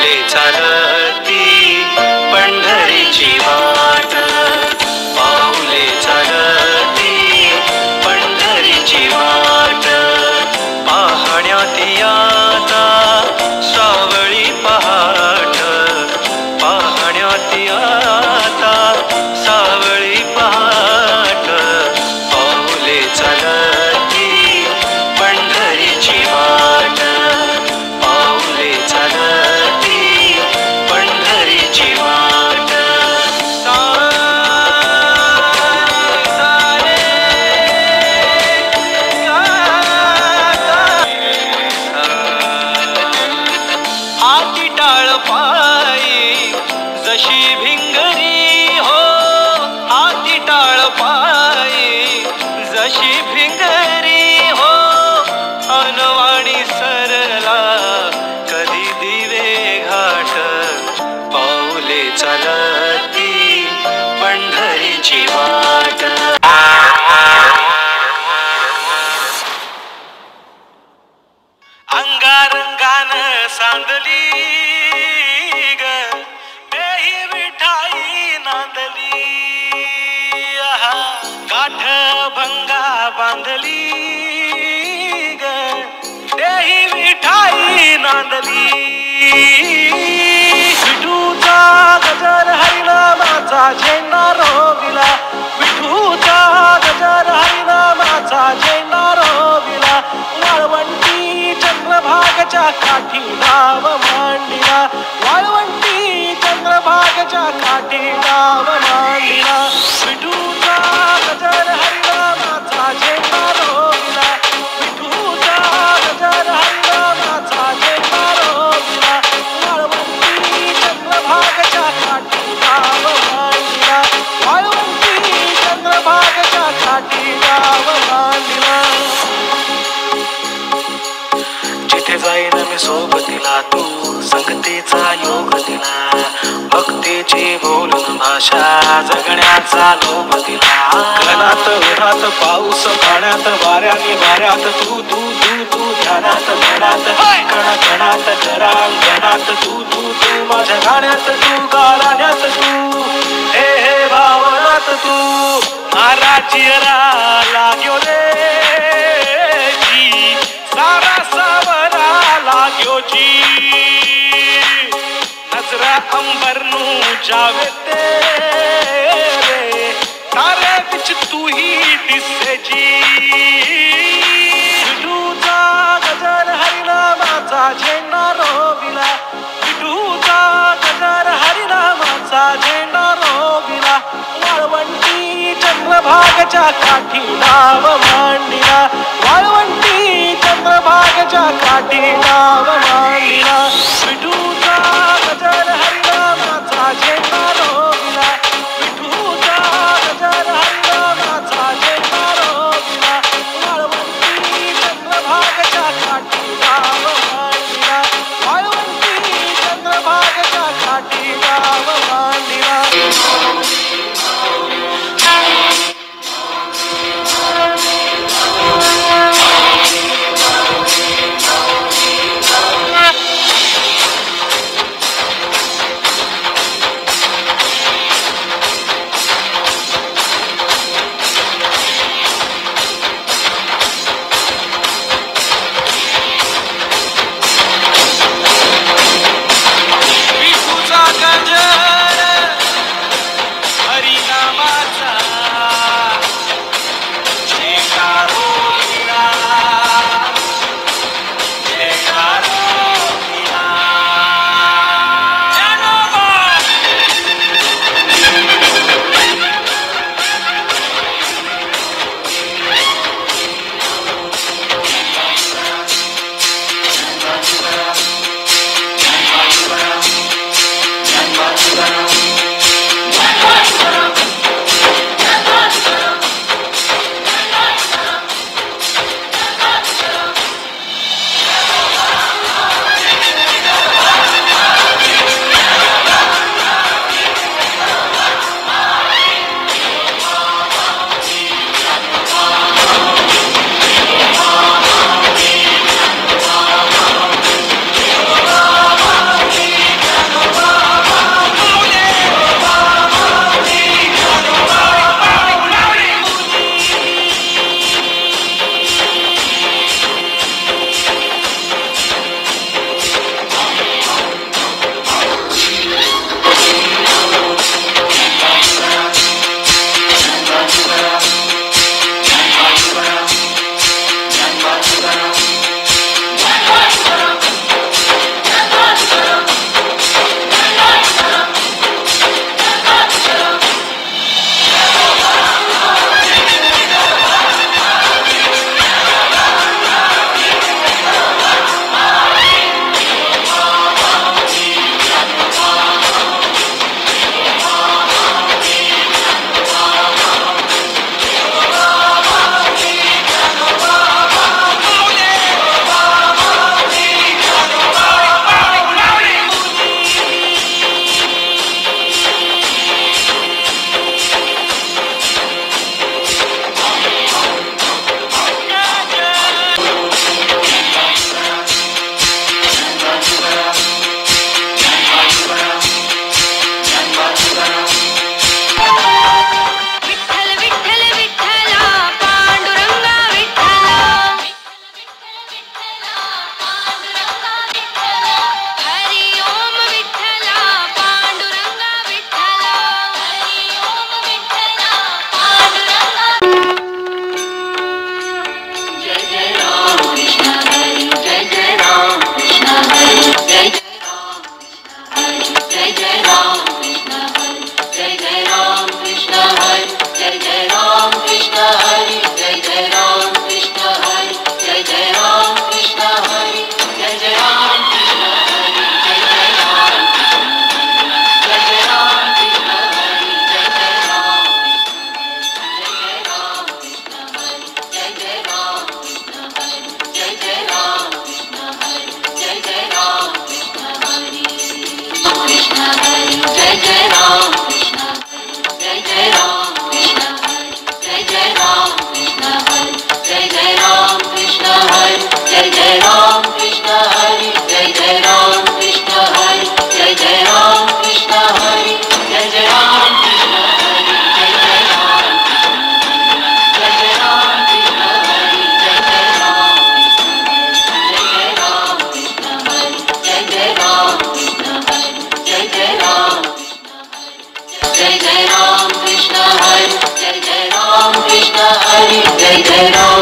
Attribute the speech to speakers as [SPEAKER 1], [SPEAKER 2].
[SPEAKER 1] पाऊले चालती पंढरीची वाट, पाऊले चालती पंढरीची वाट, पाहण्यात आता सावळी पहाट, पाहण्यात आता सावळी पहाट, पाऊले चालती पंढरीची वाट, पाऊले चालती पंढरीची वाट. हाती टाळ पायी जशी भिंगरी हो, हाती टाळ पायी जशी भिंगरी हो, अनवाणी सरला कधी दिवे घाट, पाऊले चालती पंढरीची वाट. अंगारंगान सांदली ग देही विठाई नांदली, गाठ भंगा बांधली ग देही विठाई नांदली. विठूचा गजर हरिनामाचा झेंडा रोविला, विठूचा गजर हरिनामाचा झेंडा रोविला, वाळवंटी चंद्रभागच्या काठी नाव मांडिला, वाळवंटी चंद्रभागच्या काठी नाव मांडिला. विठूचा गजर हरिनामाचा झेंडा रोविला, विठूचा गजर हरिनामाचा झेंडा रोविला, वाळवंटी चंद्रभागच्या काठी नाव मांडिला, वाळवंटी चंद्रभागच्या काठी नाव मांडिला. जिथे जाईन मी सोबतीला तू संगतीचा योग दिला, भक्तीची बोलून भाषा जगण्याचा लोभ दिला. घनात उन्हात पाऊस पाण्यात वाऱ्याने वाऱ्यात तू तू तू तू ध्यानात ध्यानात कणाकणात घरात तू तू तू माझ्या गाण्यात तू गाण्यात तू हे हे भावनात तू. महाराजी लाग्यो रे जी सारा सावरा लाग्यो जी, नजरा अंबरनू जावे तेरे तारे बिच तू ही दिसे जी. विठूचा गजर हरिनामाचा झेंडा रोविला, विठूचा गजर हरिनामाचा झेंडा रोविला, वाळवंटी चंद्रभागच्या काठी नाव मांडिला, वाळवंटी चंद्रभागच्या काठी नाव मांडिला. विठूचा गजर हरिनामाचा झेंडा रोविला, विठूचा गजर हरिनामाचा झेंडा रोविला, वाळवंटी चंद्रभागच्या काठी नाव मांडिला, वाळवंटी चंद्रभागच्या काठी नाव मांडिला.
[SPEAKER 2] जय जय राम कृष्ण हरि जय जय राम कृष्ण हरि जय जय राम कृष्ण हरि जय जय राम कृष्ण हरि जय जय राम जय जय राम कृष्ण हरि जय जय राम कृष्ण हरि जय जय राम कृष्ण हरि जय जय राम जय जय राम कृष्ण हरि जय जय राम कृष्ण हरि जय जय राम